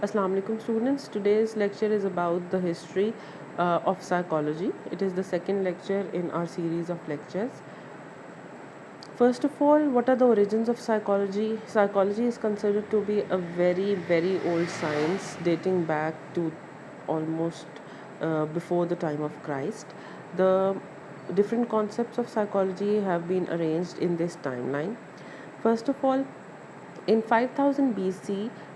Assalamu alaikum students. Today's lecture is about the history of psychology. It is the second lecture in our series of lectures. First of all, what are the origins of psychology? Psychology is considered to be a very old science dating back to almost before the time of Christ. The different concepts of psychology have been arranged in this timeline. First of all, in 5000 BC,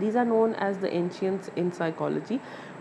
These are known as the ancients in psychology.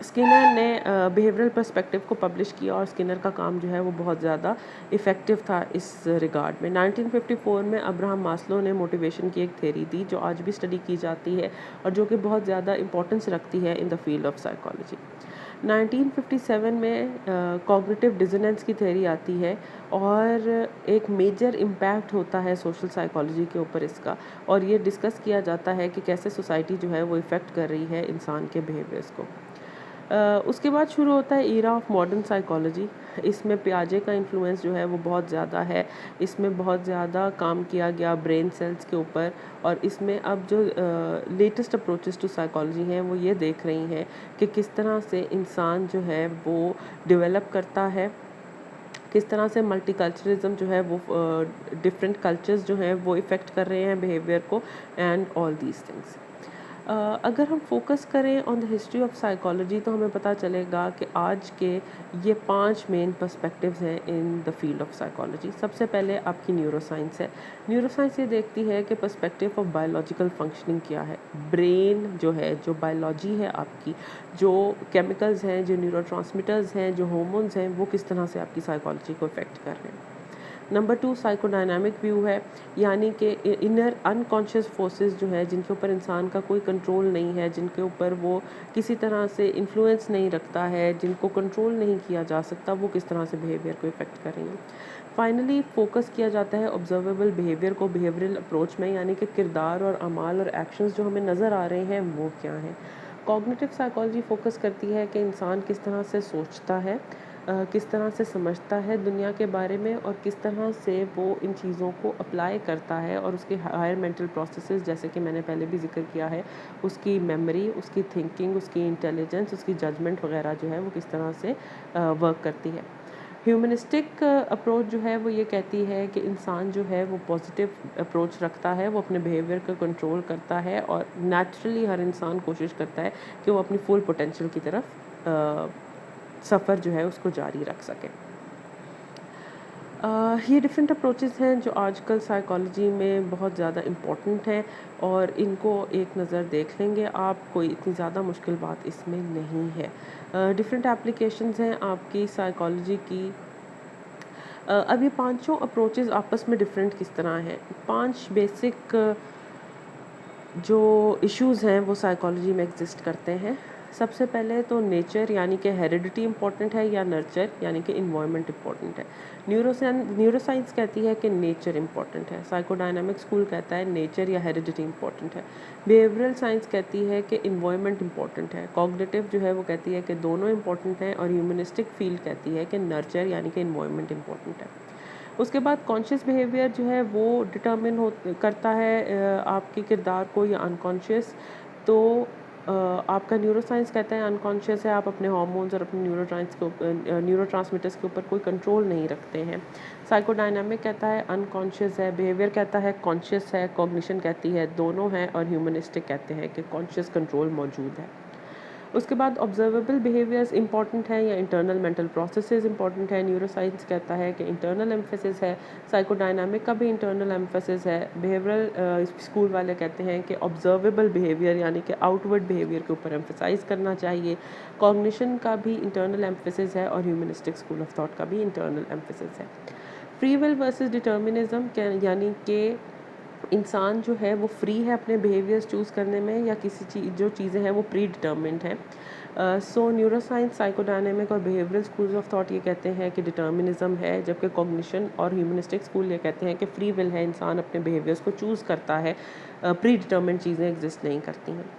Skinner نے behavioural perspective کو publish کیا اور Skinner کا کام جو ہے وہ بہت زیادہ افیکٹو تھا اس ریگارڈ میں. 1954 میں ابراہم ماسلو نے موٹیویشن کی ایک تھیری دی جو آج بھی اسٹڈی کی جاتی ہے اور جو کہ بہت زیادہ امپورٹنس رکھتی ہے in the field of psychology. 1957 میں کوگنیٹیو ڈیزوننس کی تھیری آتی ہے اور ایک میجر امپیکٹ ہوتا ہے سوشل سائیکالوجی کے اوپر اس کا, اور یہ ڈسکس کیا جاتا ہے کہ کیسے سوسائٹی جو ہے وہ افیکٹ کر رہی ہے انسان کے بیہیویئرس کو. اس کے بعد شروع ہوتا ہے ایرا آف ماڈرن سائیکالوجی. اس میں پیاجے کا انفلوئنس جو ہے وہ بہت زیادہ ہے. اس میں بہت زیادہ کام کیا گیا برین سیلز کے اوپر, اور اس میں اب جو لیٹسٹ اپروچز ٹو سائیکالوجی ہیں وہ یہ دیکھ رہی ہیں کہ کس طرح سے انسان جو ہے وہ ڈیولپ کرتا ہے, کس طرح سے ملٹی کلچرزم جو ہے وہ ڈفرینٹ کلچرز جو ہیں وہ افیکٹ کر رہے ہیں بیہیویئر کو اینڈ آل دیز تھنگس. اگر ہم فوکس کریں آن دا ہسٹری آف سائیکالوجی تو ہمیں پتہ چلے گا کہ آج کے یہ 5 مین پرسپیکٹیوز ہیں ان دا فیلڈ آف سائیکالوجی. سب سے پہلے آپ کی نیورو سائنس ہے. نیورو سائنس یہ دیکھتی ہے کہ پرسپیکٹیو آف بایولوجیکل فنکشننگ کیا ہے. برین جو ہے, جو بایولوجی ہے آپ کی, جو کیمیکلز ہیں, جو نیورو ٹرانسمیٹرز ہیں, جو ہارمونز ہیں, وہ کس طرح سے آپ کی سائیکالوجی کو افیکٹ کر رہے ہیں. نمبر 2 سائیکو ڈائنامک ویو ہے, یعنی کہ انر انکانشیس فورسز جو ہے جن کے اوپر انسان کا کوئی کنٹرول نہیں ہے, جن کے اوپر وہ کسی طرح سے انفلوئنس نہیں رکھتا ہے, جن کو کنٹرول نہیں کیا جا سکتا, وہ کس طرح سے بیہیویئر کو افیکٹ کر رہی ہیں. فائنلی فوکس کیا جاتا ہے آبزرویبل بیہیویئر کو بیہیویئرل اپروچ میں, یعنی کہ کردار اور اعمال اور ایکشنز جو ہمیں نظر آ رہے ہیں وہ کیا ہیں. کوگنیٹیو سائیکالوجی فوکس کرتی ہے کہ انسان کس طرح سے سوچتا ہے, کس طرح سے سمجھتا ہے دنیا کے بارے میں, اور کس طرح سے وہ ان چیزوں کو اپلائی کرتا ہے, اور اس کے ہائر مینٹل پروسیسز جیسے کہ میں نے پہلے بھی ذکر کیا ہے, اس کی میموری, اس کی تھنکنگ, اس کی انٹیلیجنس, اس کی ججمنٹ وغیرہ جو ہے وہ کس طرح سے ورک کرتی ہے. ہیومنسٹک اپروچ جو ہے وہ یہ کہتی ہے کہ انسان جو ہے وہ پازیٹیو اپروچ رکھتا ہے, وہ اپنے بیہیویئر کو کنٹرول کرتا ہے, اور نیچرلی ہر انسان کوشش کرتا ہے کہ وہ اپنی فل پوٹینشیل کی طرف سفر جو ہے اس کو جاری رکھ سکے. یہ ڈفرینٹ اپروچز ہیں جو آج کل سائیکالوجی میں بہت زیادہ امپورٹنٹ ہیں, اور ان کو ایک نظر دیکھ لیں گے آپ, کوئی اتنی زیادہ مشکل بات اس میں نہیں ہے. ڈفرینٹ اپلیکیشنز ہیں آپ کی سائیکالوجی کی. اب یہ پانچوں اپروچز آپس میں ڈفرینٹ کس طرح ہیں. 5 بیسک جو ایشوز ہیں وہ سائیکالوجی میں ایگزسٹ کرتے ہیں. سب سے پہلے تو نیچر یعنی کہ ہیریڈیٹی امپورٹنٹ ہے, یا نرچر یعنی کہ انوائرمنٹ امپورٹنٹ ہے. نیورو سائنس کہتی ہے کہ نیچر امپورٹنٹ ہے. سائیکو ڈائنامک اسکول کہتا ہے نیچر یا ہیریڈیٹی امپورٹنٹ ہے. بیہیورل سائنس کہتی ہے کہ انوائرمنٹ امپورٹنٹ ہے. کوگنیٹیو جو ہے وہ کہتی ہے کہ دونوں امپورٹنٹ ہیں, اور ہیومنسٹک فیلڈ کہتی ہے کہ نرچر یعنی کہ انوائرمنٹ امپورٹنٹ ہے. اس کے بعد کانشیس بیہیویئر جو ہے وہ ڈٹرمن کرتا ہے آپ کے کردار کو یا انکانشیس. تو آپ کا نیورو سائنس کہتا ہے انکانشیس ہے, آپ اپنے ہارمونز اور اپنے نیورو ٹرانسمیٹرز کے اوپر کوئی کنٹرول نہیں رکھتے ہیں. سائیکو ڈائنامک کہتا ہے انکانشیس ہے, بیہیویئر کہتا ہے کانشیس ہے, کوگنیشن کہتی ہے دونوں ہیں, اور ہیومنسٹک کہتے ہیں کہ کانشیس کنٹرول موجود ہے. اس کے بعد آبزرویبل بیہیویئرز امپورٹنٹ ہیں یا انٹرنل مینٹل پروسیسز امپورٹنٹ ہے. نیورو سائنس کہتا ہے کہ انٹرنل ایمفیسس ہے, سائیکو ڈائنامک کا بھی انٹرنل ایمفیسس ہے. بیہیورل اسکول والے کہتے ہیں کہ آبزرویبل بیہیویئر یعنی کہ آؤٹ ورڈ بیہیویئر کے اوپر ایمفیسائز کرنا چاہیے. کوگنیشن کا بھی انٹرنل ایمفیسس ہے, اور ہیومنسٹک اسکول آف تھاٹ کا بھی انٹرنل ایمفیسس ہے. فری ول ورسز ڈٹرمنزم یعنی کہ انسان جو ہے وہ فری ہے اپنے بیہیویئرز چوز کرنے میں, یا کسی جو چیزیں ہیں وہ پری ڈٹرمنڈ ہیں. سو نیورو سائنس, سائیکو ڈائنامک اور بیہیورل اسکولز آف تھاٹ یہ کہتے ہیں کہ ڈٹرمنزم ہے, جبکہ کوگنیشن اور ہیومنسٹک اسکول یہ کہتے ہیں کہ فری ول ہے, انسان اپنے بیہیویئرز کو چوز کرتا ہے, پری ڈٹرمنڈ چیزیں ایگزسٹ نہیں کرتی ہیں.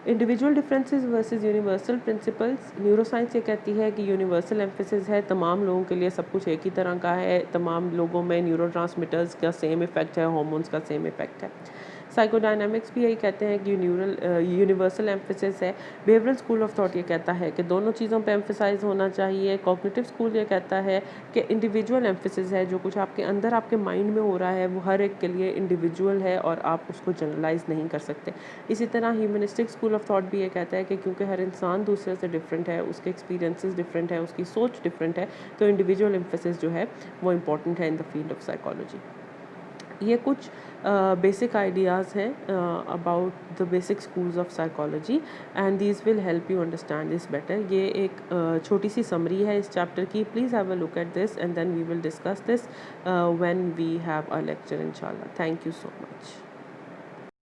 Individual differences versus universal principles. Neuroscience یہ کہتی ہے کہ یونیورسل ایمفیسس ہے, تمام لوگوں کے لیے سب کچھ ایک ہی طرح کا ہے, تمام لوگوں میں نیورو ٹرانسمیٹرز کا سیم ایفیکٹ ہے, ہارمونز کا سیم ایفیکٹ ہے. سائیکو ڈائنامکس بھی یہی کہتے ہیں کہ یونیورسل ایمفیسس ہے. بیہیورل اسکول آف تھاٹ یہ کہتا ہے کہ دونوں چیزوں پہ ایمفیسائز ہونا چاہیے. کوگنیٹیو اسکول یہ کہتا ہے کہ انڈیویجول ایمفیسس ہے, جو کچھ آپ کے اندر آپ کے مائنڈ میں ہو رہا ہے وہ ہر ایک کے لیے انڈیویجول ہے, اور آپ اس کو جنرلائز نہیں کر سکتے. اسی طرح ہیومنسٹک اسکول آف تھاٹ بھی یہ کہتا ہے کہ کیونکہ ہر انسان دوسرے سے ڈفرینٹ ہے, اس کے ایکسپیرینسز ڈفرینٹ ہے, اس کی سوچ ڈفرینٹ ہے, تو انڈیویجول ایمفیسس جو ہے وہ امپورٹنٹ ہے in the field of psychology. یہ کچھ بیسک آئیڈیاز ہیں about the basic schools of psychology and these will help you understand this better. یہ ایک چھوٹی سی سمری ہے اس چیپٹر کی. Please have a look at this and then we will discuss this when we have our lecture inshallah. Thank you so much.